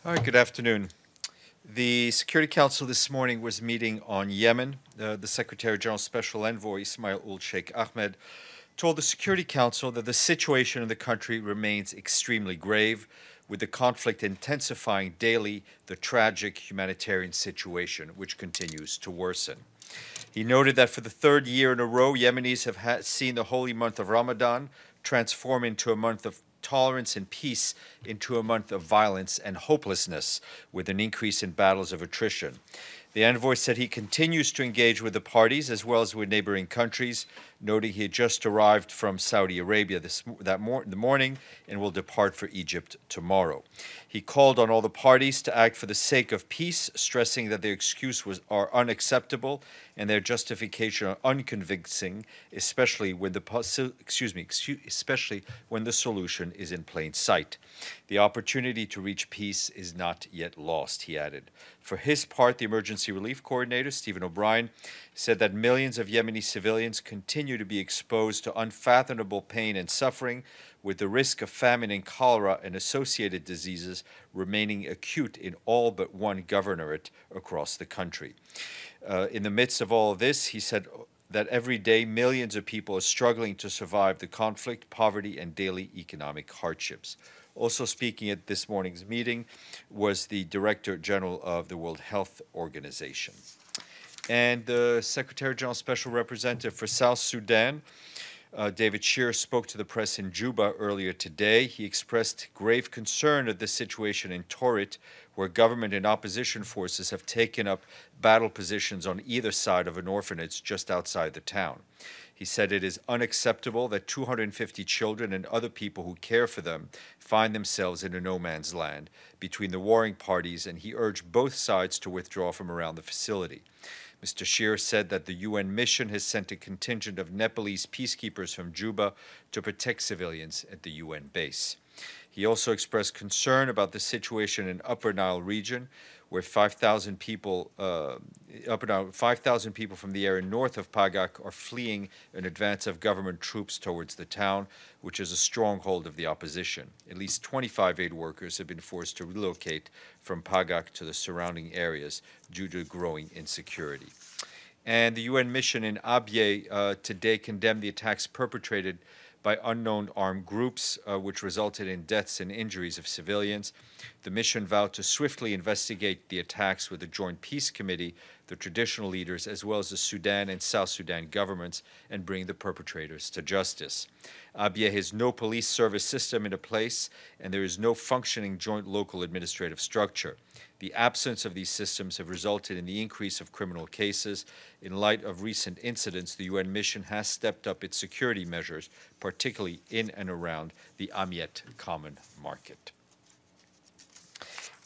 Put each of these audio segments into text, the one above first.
All right, good afternoon. The Security Council this morning was meeting on Yemen. The Secretary General Special Envoy Ismail ul Sheikh Ahmed told the Security Council that the situation in the country remains extremely grave, with the conflict intensifying daily, the tragic humanitarian situation which continues to worsen. He noted that for the third year in a row, Yemenis have seen the holy month of Ramadan transform into a month of tolerance and peace into a month of violence and hopelessness, with an increase in battles of attrition. The envoy said he continues to engage with the parties as well as with neighboring countries, noting he had just arrived from Saudi Arabia the morning and will depart for Egypt tomorrow. He called on all the parties to act for the sake of peace, stressing that their excuses are unacceptable and their justification are unconvincing, especially when especially when the solution is in plain sight. The opportunity to reach peace is not yet lost, he added. For his part, the Emergency Relief Coordinator, Stephen O'Brien, said that millions of Yemeni civilians continue to be exposed to unfathomable pain and suffering, with the risk of famine and cholera and associated diseases remaining acute in all but one governorate across the country. In the midst of all of this, he said that every day millions of people are struggling to survive the conflict, poverty, and daily economic hardships. Also speaking at this morning's meeting was the Director General of the World Health Organization. And the Secretary General Special Representative for South Sudan, David Shearer, spoke to the press in Juba earlier today. He expressed grave concern of the situation in Torit, where government and opposition forces have taken up battle positions on either side of an orphanage just outside the town. He said it is unacceptable that 250 children and other people who care for them find themselves in a no man's land between the warring parties, and he urged both sides to withdraw from around the facility. Mr. Shearer said that the UN mission has sent a contingent of Nepalese peacekeepers from Juba to protect civilians at the UN base. He also expressed concern about the situation in Upper Nile region, where 5,000 people from the area north of Pagak are fleeing in advance of government troops towards the town, which is a stronghold of the opposition. At least 25 aid workers have been forced to relocate from Pagak to the surrounding areas due to growing insecurity. And the UN mission in Abyei today condemned the attacks perpetrated by unknown armed groups, which resulted in deaths and injuries of civilians. The mission vowed to swiftly investigate the attacks with the Joint Peace Committee, the traditional leaders, as well as the Sudan and South Sudan governments, and bring the perpetrators to justice. Abyei has no police service system in place, and there is no functioning joint local administrative structure. The absence of these systems have resulted in the increase of criminal cases. In light of recent incidents, the UN mission has stepped up its security measures, particularly in and around the Amiet Common Market.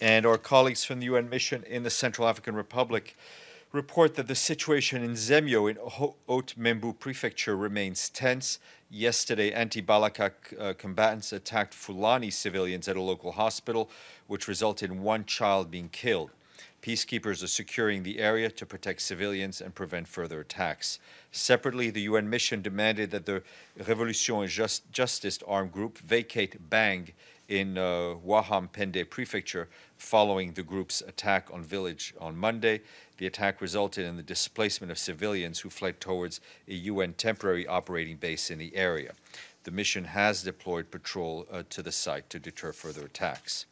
And our colleagues from the UN mission in the Central African Republic report that the situation in Zemio in HAUT-MBOMOU prefecture remains tense. Yesterday, anti-Balaka combatants attacked Fulani civilians at a local hospital, which resulted in one child being killed. Peacekeepers are securing the area to protect civilians and prevent further attacks. Separately, the UN mission demanded that the Revolution and Justice armed group vacate Bang in Waham Pende prefecture following the group's attack on village on Monday. The attack resulted in the displacement of civilians who fled towards a UN temporary operating base in the area. The mission has deployed patrol to the site to deter further attacks.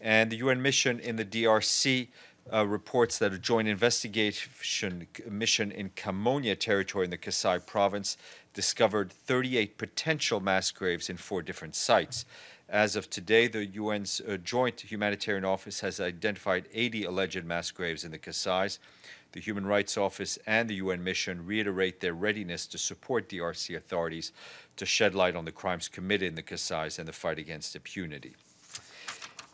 And the UN mission in the DRC reports that a joint investigation mission in Cameroon territory in the KASAI province discovered 38 potential mass graves in 4 different sites. As of today, the UN's Joint Humanitarian Office has identified 80 alleged mass graves in the KASAIs. The Human Rights Office and the UN mission reiterate their readiness to support DRC authorities to shed light on the crimes committed in the KASAIs and the fight against impunity.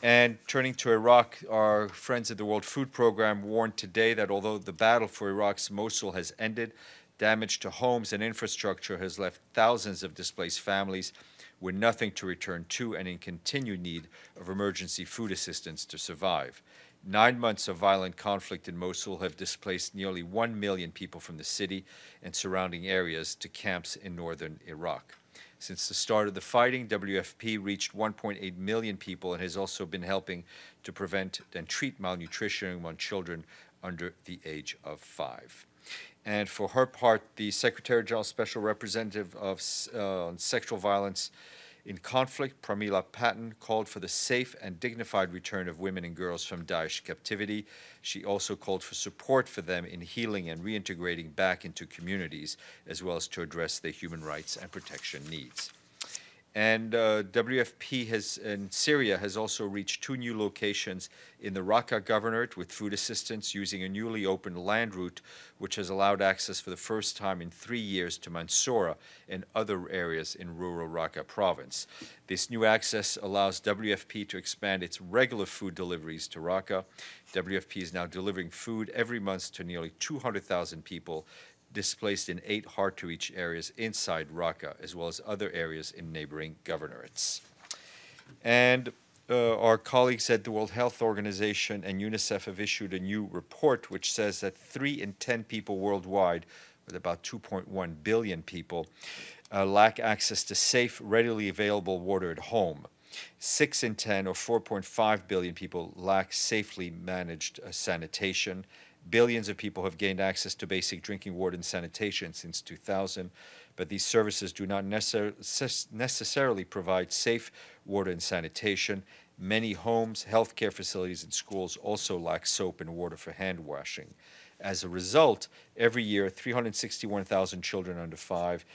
And turning to Iraq, our friends at the World Food Program warned today that although the battle for Iraq's Mosul has ended, damage to homes and infrastructure has left thousands of displaced families with nothing to return to and in continued need of emergency food assistance to survive. 9 months of violent conflict in Mosul have displaced nearly 1 million people from the city and surrounding areas to camps in northern Iraq. Since the start of the fighting, WFP reached 1.8 million people and has also been helping to prevent and treat malnutrition among children under the age of 5. And for her part, the Secretary General Special Representative of on Sexual Violence in Conflict, Pramila Patten, called for the safe and dignified return of women and girls from Daesh captivity. She also called for support for them in healing and reintegrating back into communities, as well as to address their human rights and protection needs. And WFP in Syria has also reached 2 new locations in the RAQQA governorate with food assistance using a newly opened land route, which has allowed access for the first time in 3 years to Mansoura and other areas in rural RAQQA province. This new access allows WFP to expand its regular food deliveries to RAQQA. WFP is now delivering food every month to nearly 200,000 people displaced in 8 hard-to-reach areas inside RAQQA, as well as other areas in neighboring governorates. And our colleagues at the World Health Organization and UNICEF have issued a new report which says that 3 in 10 people worldwide, with about 2.1 billion people, lack access to safe, readily available water at home. 6 in 10, or 4.5 billion people, lack safely managed sanitation. Billions of people have gained access to basic drinking water and sanitation since 2000, but these services do not necessarily provide safe water and sanitation. Many homes, healthcare facilities, and schools also lack soap and water for hand washing. As a result, every year, 361,000 children under 5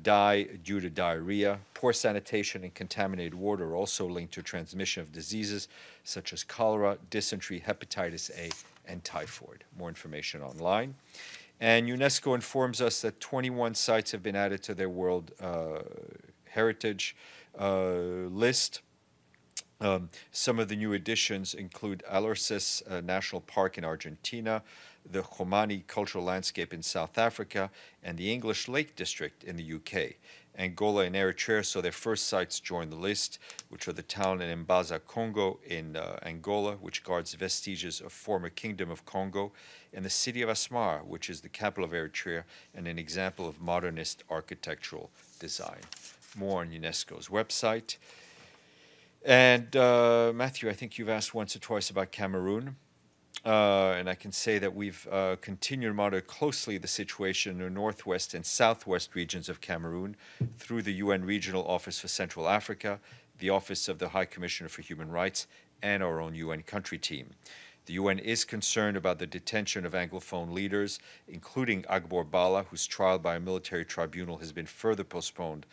die due to diarrhea. Poor sanitation and contaminated water are also linked to transmission of diseases such as cholera, dysentery, hepatitis A, and typhoid. More information online. And UNESCO informs us that 21 sites have been added to their World Heritage list. Some of the new additions include Alerces National Park in Argentina, the Khomani Cultural Landscape in South Africa, and the English Lake District in the UK. Angola and Eritrea saw their first sites join the list, which are the town in Mbaza, Congo in Angola, which guards vestiges of former Kingdom of Congo, and the city of Asmara, which is the capital of Eritrea and an example of modernist architectural design. More on UNESCO's website. And Matthew, I think you've asked once or twice about Cameroon. And I can say that we've continued to monitor closely the situation in the northwest and southwest regions of Cameroon through the UN Regional Office for Central Africa, the Office of the High Commissioner for Human Rights, and our own UN country team. The UN is concerned about the detention of Anglophone leaders, including Agbor Bala, whose trial by a military tribunal has been further postponed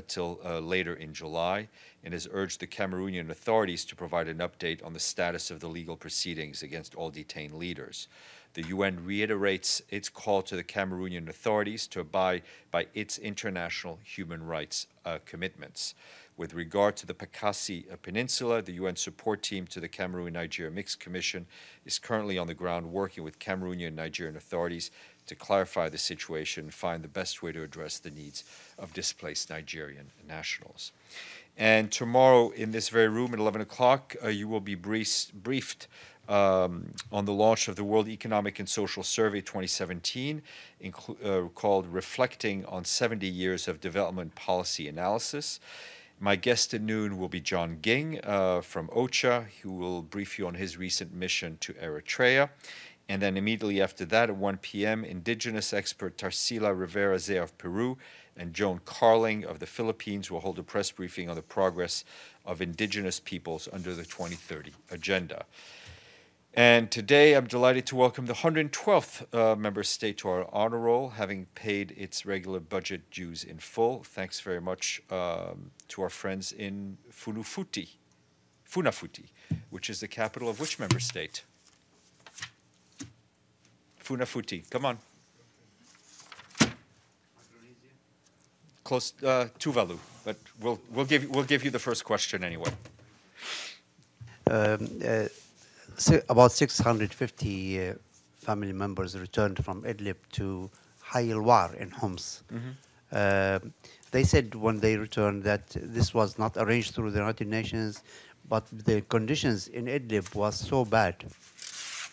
till later in July, and has urged the Cameroonian authorities to provide an update on the status of the legal proceedings against all detained leaders. The UN reiterates its call to the Cameroonian authorities to abide by its international human rights commitments. With regard to the Pakassi Peninsula, the UN support team to the Cameroon-Nigeria Mixed Commission is currently on the ground working with Cameroonian and Nigerian authorities to clarify the situation and find the best way to address the needs of displaced Nigerian nationals. And tomorrow in this very room at 11 o'clock, you will be briefed on the launch of the World Economic and Social Survey 2017, called Reflecting on 70 Years of Development Policy Analysis. My guest at noon will be John Ging from OCHA, who will brief you on his recent mission to Eritrea. And then immediately after that, at 1 p.m., indigenous expert Tarsila Rivera-Zea of Peru and Joan Carling of the Philippines will hold a press briefing on the progress of indigenous peoples under the 2030 Agenda. And today, I'm delighted to welcome the 112th member state to our honor roll, having paid its regular budget dues in full. Thanks very much to our friends in Funafuti, which is the capital of which member state? Funafuti, come on. Close, Tuvalu, but we'll give you the first question anyway. About 650 family members returned from Idlib to Hay al-War in Homs. Mm-hmm. They said when they returned that this was not arranged through the United Nations, but the conditions in Idlib was so bad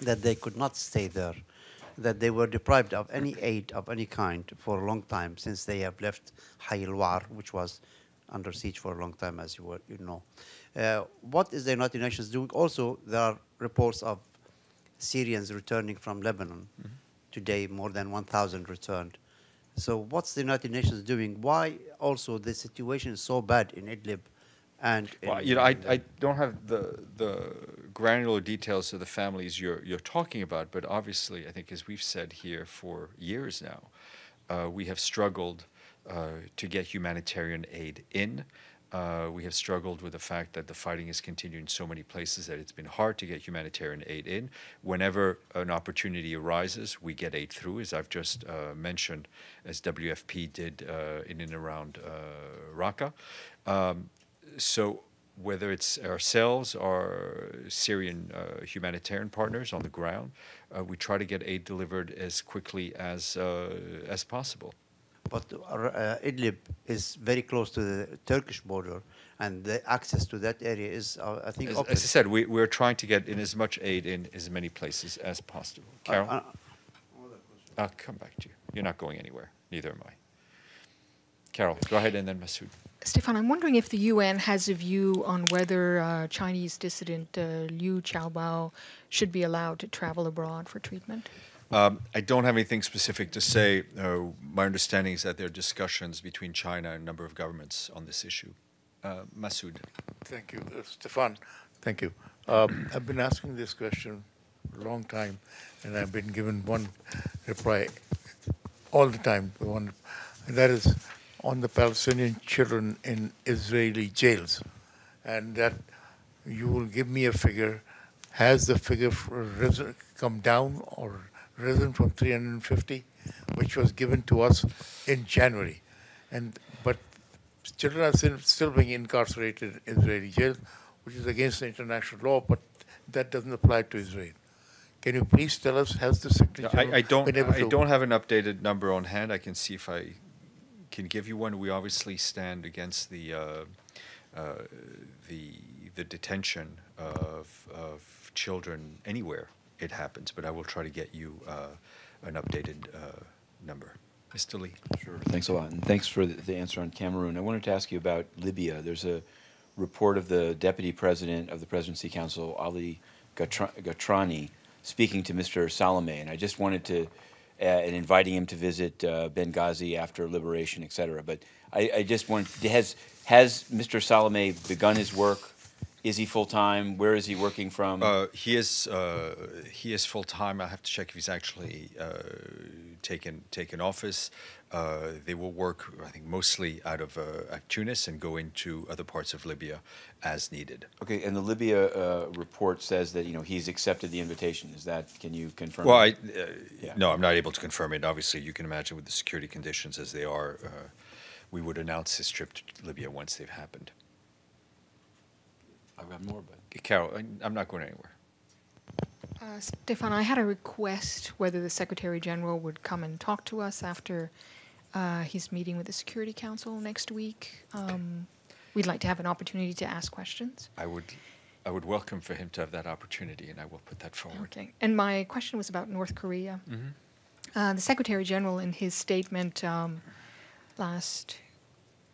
that they could not stay there. that they were deprived of any aid of any kind for a long time since they have left Hay al-War, which was under siege for a long time, as you know. What is the United Nations doing? Also, there are reports of Syrians returning from Lebanon. Today, more than 1,000 returned. So what's the United Nations doing? Why also the situation is so bad in Idlib? And well, you know, I don't have the granular details of the families you're talking about, but obviously, I think as we've said here for years now, we have struggled to get humanitarian aid in. We have struggled with the fact that the fighting has continued in so many places that it's been hard to get humanitarian aid in. Whenever an opportunity arises, we get aid through, as I've just mentioned, as WFP did in and around RAQQA. So whether it's ourselves or Syrian humanitarian partners on the ground, we try to get aid delivered as quickly as possible. But Idlib is very close to the Turkish border, and the access to that area is, I think, as I said, we're trying to get in as much aid in as many places as possible. Carol? I'll come back to you. You're not going anywhere. Neither am I. Carol, go ahead, and then Masoud. Stéphane, I'm wondering if the UN has a view on whether Chinese dissident Liu Xiaobao should be allowed to travel abroad for treatment. I don't have anything specific to say. My understanding is that there are discussions between China and a number of governments on this issue. Masoud. Thank you. Stéphane, thank you. I've been asking this question for a long time, and I've been given one reply all the time, and that is on the Palestinian children in Israeli jails, and that you will give me a figure. Has the figure come down or risen from 350, which was given to us in January? But children are still being incarcerated in Israeli jails, which is against the international law, but that doesn't apply to Israel. Can you please tell us, has the Secretary I don't have an updated number on hand. I can see if I can give you one. We obviously stand against the detention of children anywhere it happens, but I will try to get you an updated number. Mr. Lee. Sure. Thanks a lot, and thanks for the answer on Cameroon. I wanted to ask you about Libya. There's a report of the Deputy President of the Presidency Council, Ali Ghatrani, speaking to Mr. Salameh, and I just wanted to, and inviting him to visit Benghazi after liberation, etc. But I just wanted, has Mr. Salameh begun his work? Is he full-time? Where is he working from? He is full-time. I have to check if he's actually taken office. They will work, I think, mostly out of Tunis and go into other parts of Libya as needed. Okay, and the Libya report says that he's accepted the invitation. Is that? Can you confirm? Well, yeah. No, I'm not able to confirm it. Obviously, you can imagine with the security conditions as they are, we would announce his trip to Libya once they've happened. I've got more, but Carol, I'm not going anywhere. Stéphane, I had a request whether the Secretary General would come and talk to us after his meeting with the Security Council next week. We'd like to have an opportunity to ask questions. I would welcome for him to have that opportunity, and I will put that forward. Okay. And my question was about North Korea. Mm-hmm. The Secretary General, in his statement last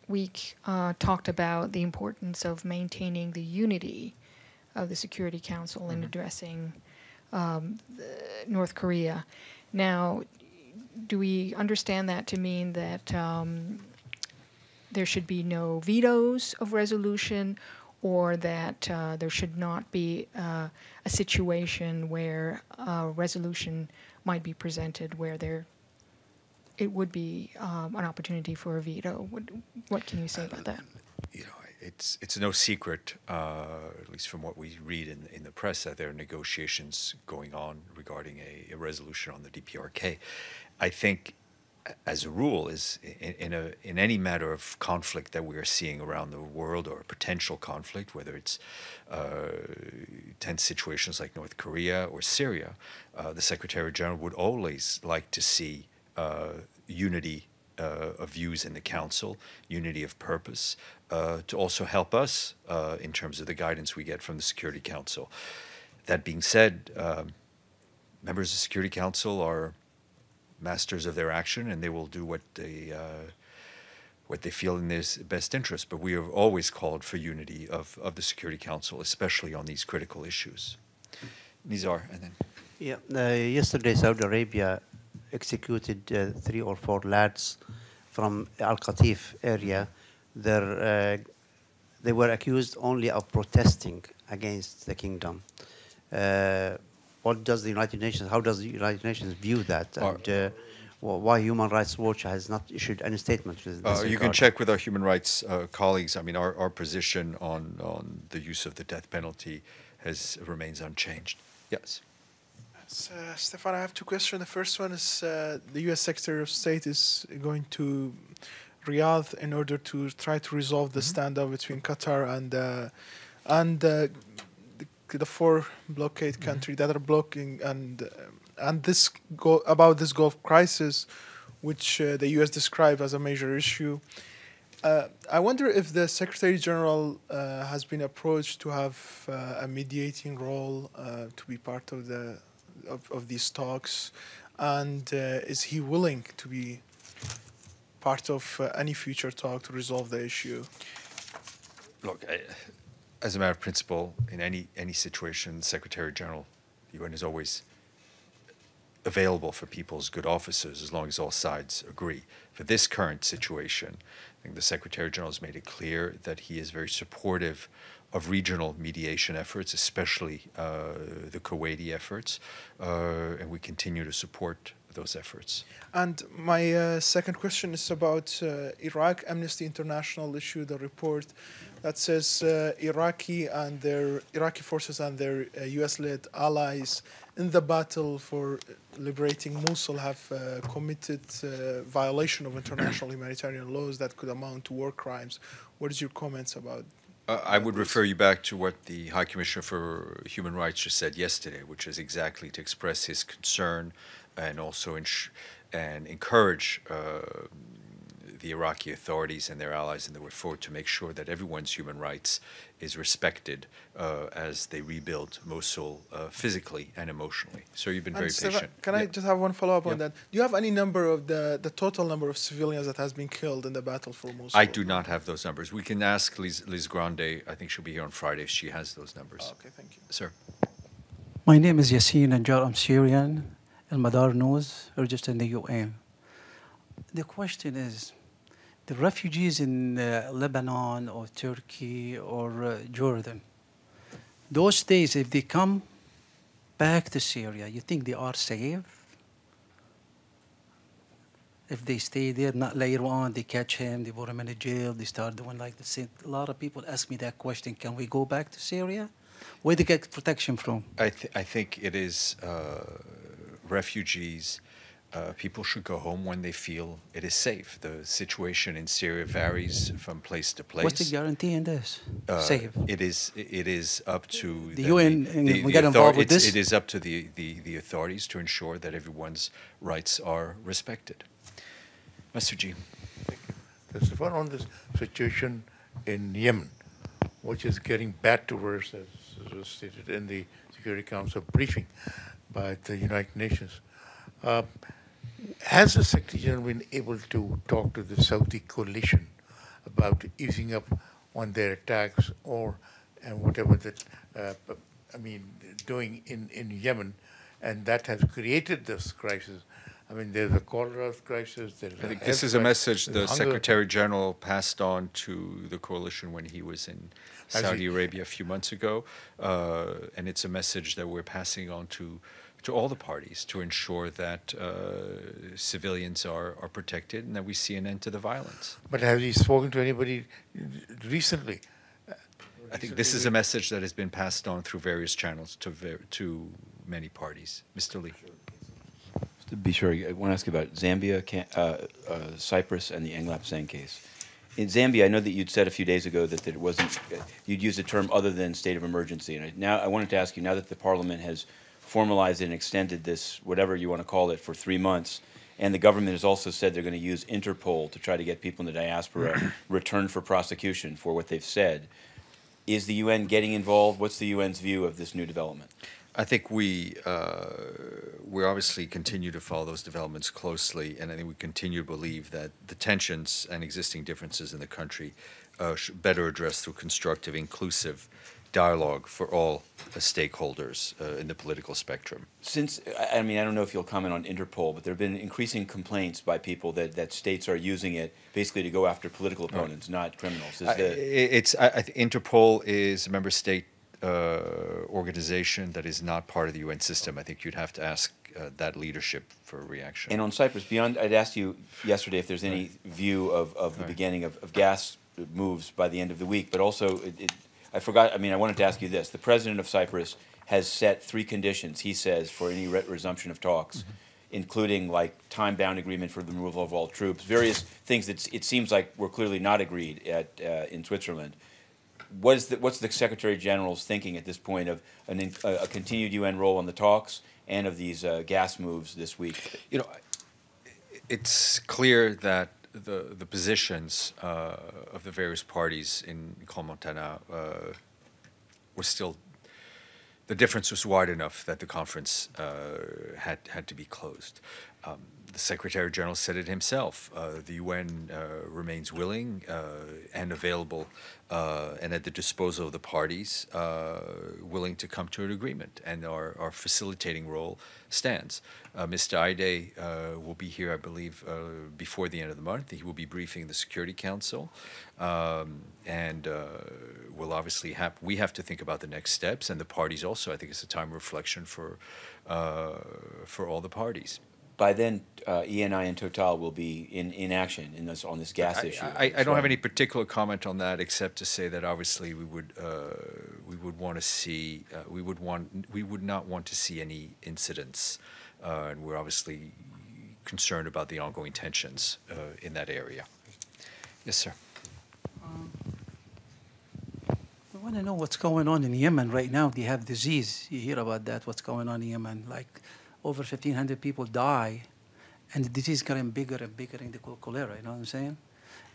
week, talked about the importance of maintaining the unity of the Security Council in addressing North Korea. Now, do we understand that to mean that there should be no vetoes of resolution, or that there should not be a situation where a resolution might be presented where it would be an opportunity for a veto? What can you say about that? It's no secret, at least from what we read in the press, that there are negotiations going on regarding a resolution on the DPRK. I think, as a rule, is in any matter of conflict that we are seeing around the world, or a potential conflict, whether it's tense situations like North Korea or Syria, the Secretary General would always like to see unity of views in the Council, unity of purpose, to also help us in terms of the guidance we get from the Security Council. That being said, members of the Security Council are masters of their action, and they will do what they feel in their best interest. But we have always called for unity of the Security Council, especially on these critical issues. Nizar, and then. Yeah, yesterday Saudi Arabia executed 3 or 4 lads from Al-Qatif area. They were accused only of protesting against the kingdom. What does the United Nations, how does the United Nations view that? And why Human Rights Watch has not issued any statement with this You can check with our human rights colleagues. I mean, our position on the use of the death penalty remains unchanged. Yes. Stéphane, I have 2 questions. The first one is the U.S. Secretary of State is going to Riyadh in order to try to resolve the standoff between Qatar and the 4 blockade countries that are blocking and this about this Gulf crisis, which the U.S. described as a major issue. I wonder if the Secretary General has been approached to have a mediating role to be part of these talks, and is he willing to be part of any future talk to resolve the issue? Look, as a matter of principle, in any situation, the Secretary General, the UN, is always available for people's good officers as long as all sides agree. For this current situation, I think the Secretary General has made it clear that he is very supportive of regional mediation efforts, especially the Kuwaiti efforts, and we continue to support those efforts. And my second question is about Iraq. Amnesty International issued a report that says Iraqi forces and their U.S.-led allies in the battle for liberating Mosul have committed violation of international humanitarian laws that could amount to war crimes. What is your comments about? I would refer you back to what the High Commissioner for Human Rights just said yesterday, which is exactly to express his concern and also encourage the Iraqi authorities and their allies in the way forward to make sure that everyone's human rights is respected as they rebuild Mosul physically and emotionally. So you've been very patient. Can I just have one follow-up on that? Do you have any number of the total number of civilians that has been killed in the battle for Mosul? I do not have those numbers. We can ask Liz Grande. I think she'll be here on Friday if she has those numbers. Okay, thank you. Sir. My name is Yassine Najjar. I'm Syrian. Al Madar News, registered in the UN. The question is, the refugees in Lebanon or Turkey or Jordan, those days, if they come back to Syria, you think they are safe? If they stay there, not later on, they catch him, they put him in a jail, they start doing like this. A lot of people ask me that question, can we go back to Syria? Where do they get protection from? I think it is refugees. People should go home when they feel it is safe. The situation in Syria varies from place to place. What's the guarantee in this? Safe. It is up to the UN. We get involved with this. It is up to the authorities to ensure that everyone's rights are respected. Masuji. Stéphane, on this situation in Yemen, which is getting bad to worse, as was stated in the Security Council briefing by the United Nations. Has the Secretary General been able to talk to the Saudi coalition about easing up on their attacks and whatever that, doing in Yemen, and that has created this crisis? I mean, there's a cholera crisis. I think this is a message the Secretary General passed on to the coalition when he was in Saudi Arabia a few months ago, and it's a message that we're passing on to all the parties to ensure that civilians are protected and that we see an end to the violence. But have you spoken to anybody recently? I think this is a message that has been passed on through various channels to many parties. Mr. Lee. To be sure, I want to ask you about Zambia, Cyprus, and the Englapsang case. In Zambia, I know that you'd said a few days ago that it wasn't, you'd used a term other than state of emergency. And now I wanted to ask you, now that the Parliament has formalized and extended this, whatever you want to call it, for 3 months, and the government has also said they're going to use Interpol to try to get people in the diaspora returned for prosecution for what they've said, is the UN getting involved? What's the UN's view of this new development? I think we obviously continue to follow those developments closely, and I think we continue to believe that the tensions and existing differences in the country should better addressed through constructive, inclusive dialogue for all the stakeholders in the political spectrum. Since, I mean, I don't know if you'll comment on Interpol, but there have been increasing complaints by people that states are using it basically to go after political opponents, not criminals. Interpol is a member state organization that is not part of the UN system. I think you'd have to ask that leadership for a reaction. And on Cyprus, beyond, I'd asked you yesterday if there's any view of the beginning of gas moves by the end of the week, but also, I forgot, I mean, I wanted to ask you this. The president of Cyprus has set 3 conditions, he says, for any resumption of talks, including like time-bound agreement for the removal of all troops, various things that it seems like were clearly not agreed in Switzerland. What's the Secretary General's thinking at this point of a continued UN role in the talks and of these gas moves this week? You know, it's clear that the positions of the various parties in Montana were still, the difference was wide enough that the conference had to be closed. The Secretary General said it himself. The UN remains willing and available and at the disposal of the parties, willing to come to an agreement, and our facilitating role stands. Mr. Abyei will be here, I believe, before the end of the month. He will be briefing the Security Council, and we'll obviously we have to think about the next steps, and the parties also. I think it's a time of reflection for all the parties. By then, ENI and Total will be in action on this gas issue. I don't have any particular comment on that, except to say that obviously we would want to see we would not want to see any incidents, and we're obviously concerned about the ongoing tensions in that area. Yes, sir. We want to know what's going on in Yemen right now. They have disease. You hear about that? What's going on in Yemen? Like, over 1,500 people die, and the disease getting bigger and bigger in the cholera, you know what I'm saying?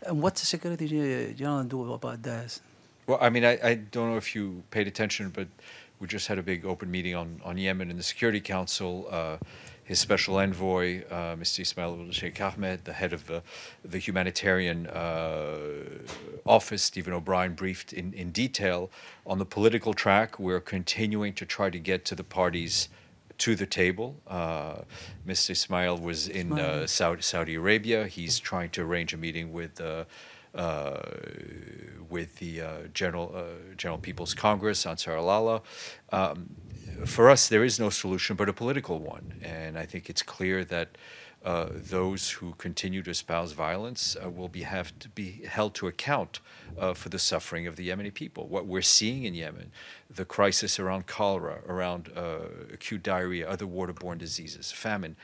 And what's the Secretary General do about that? Well, I mean, I don't know if you paid attention, but we just had a big open meeting on Yemen in the Security Council. His special envoy, Mr. Ismail Sheikh Ahmed, the head of the humanitarian office, Stephen O'Brien, briefed in detail on the political track. We're continuing to try to get to the parties to the table. Mr. Ismail was in Saudi Arabia. He's trying to arrange a meeting with the General People's Congress, Ansar al-Allah. For us, there is no solution but a political one, and I think it's clear that those who continue to espouse violence will have to be held to account for the suffering of the Yemeni people. What we're seeing in Yemen, the crisis around cholera, around acute diarrhea, other waterborne diseases, famine,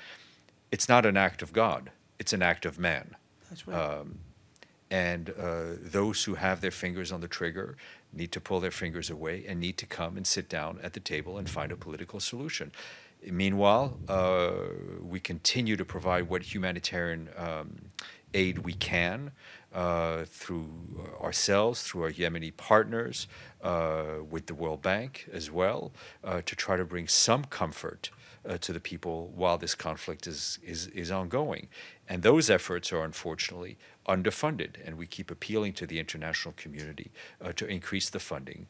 it's not an act of God, it's an act of man. That's right. And those who have their fingers on the trigger need to pull their fingers away and need to come and sit down at the table and find a political solution. Meanwhile, we continue to provide what humanitarian aid we can through ourselves, through our Yemeni partners, with the World Bank as well, to try to bring some comfort to the people while this conflict is ongoing. And those efforts are unfortunately underfunded, and we keep appealing to the international community to increase the funding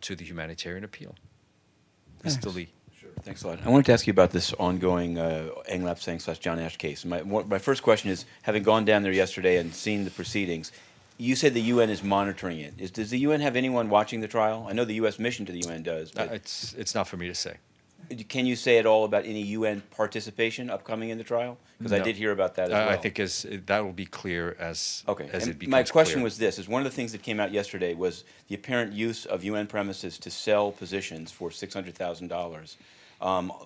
to the humanitarian appeal. Mr. Lee. Sure, thanks a lot. I wanted to ask you about this ongoing Aung Lap Seng/John Ash case. My first question is, having gone down there yesterday and seen the proceedings, you said the UN is monitoring it. Does the UN have anyone watching the trial? I know the U.S. mission to the UN does. But it's not for me to say. Can you say at all about any UN participation upcoming in the trial? Because I did hear about that as well. I think that will be clear as it becomes clear. My question was this: one of the things that came out yesterday was the apparent use of UN premises to sell positions for $600,000,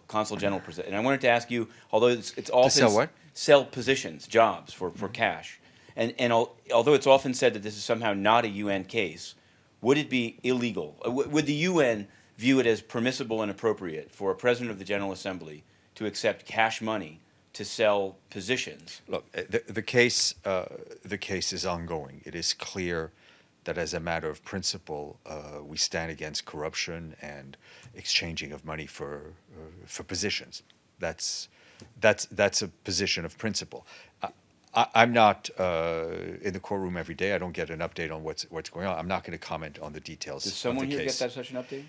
Consul General. And I wanted to ask you, although it's often to sell what? Sell positions, jobs for cash, and although it's often said that this is somehow not a UN case, would it be illegal? Would the UN view it as permissible and appropriate for a president of the General Assembly to accept cash money to sell positions? Look, the case is ongoing. It is clear that as a matter of principle, we stand against corruption and exchanging of money for positions. That's a position of principle. I'm not in the courtroom every day. I don't get an update on what's going on. I'm not going to comment on the details Does of someone the here case. get that such an update?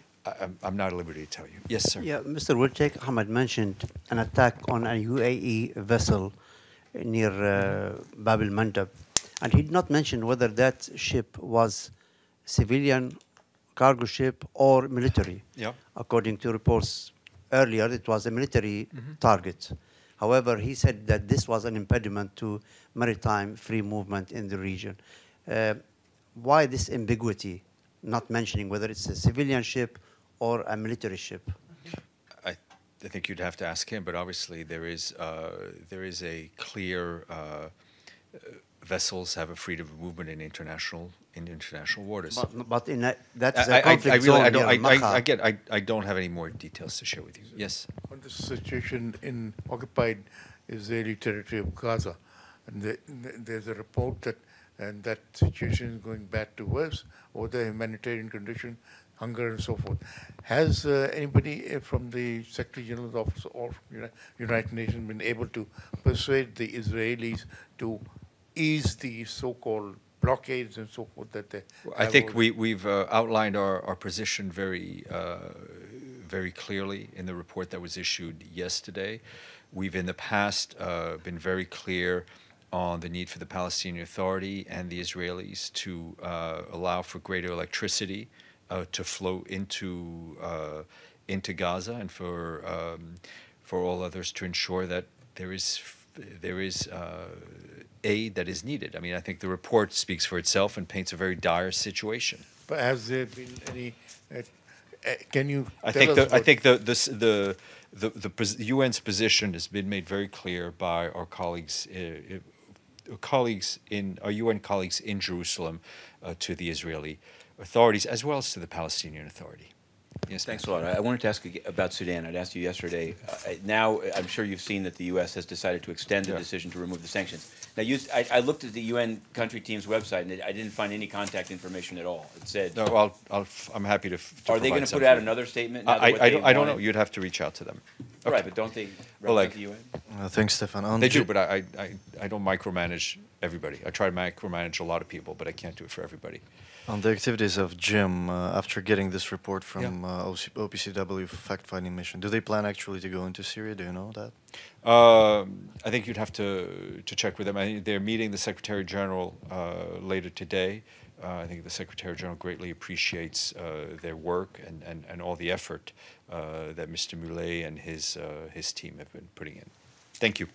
I'm not at liberty to tell you. Yes, sir. Yeah, Mr. Wilczek, Ahmed mentioned an attack on a UAE vessel near Bab el-Mandab, and he did not mention whether that ship was civilian, cargo ship, or military. Yeah. According to reports earlier, it was a military target. However, he said that this was an impediment to maritime free movement in the region. Why this ambiguity, not mentioning whether it's a civilian ship or a military ship? I think you'd have to ask him, but obviously there is a clear vessels have a freedom of movement in international waters. But in that's a conflict zone near Makkah. I don't have any more details to share with you. Yes. On the situation in occupied Israeli territory of Gaza, and there's a report that situation is going bad to worse, or the humanitarian condition, hunger and so forth. Has anybody from the Secretary General's office or United Nations been able to persuade the Israelis to ease the so-called blockades and so forth that they I think we've outlined our position very clearly in the report that was issued yesterday. We've in the past been very clear on the need for the Palestinian Authority and the Israelis to allow for greater electricity to flow into Gaza, and for all others to ensure that there is aid that is needed. I mean, I think the report speaks for itself and paints a very dire situation. But has there been any? Can you? I think the UN's position has been made very clear by our colleagues our UN colleagues in Jerusalem to the Israeli authorities as well as to the Palestinian Authority. Yes, thanks a lot. I wanted to ask about Sudan. I'd asked you yesterday. Now, I'm sure you've seen that the U.S. has decided to extend the decision to remove the sanctions. Now, I looked at the UN country team's website, and I didn't find any contact information at all. It said... No, well, I'm happy to Are they going to put out another statement? I don't know. You'd have to reach out to them. Okay. Right, but don't they represent the UN? Thanks, Stéphane. They do, but I don't micromanage everybody. I try to micromanage a lot of people, but I can't do it for everybody. On the activities of Jim, after getting this report from OPCW fact-finding mission, do they plan actually to go into Syria? Do you know that? I think you'd have to check with them. I think they're meeting the Secretary General later today. I think the Secretary General greatly appreciates their work and all the effort that Mr. Moulet and his team have been putting in. Thank you.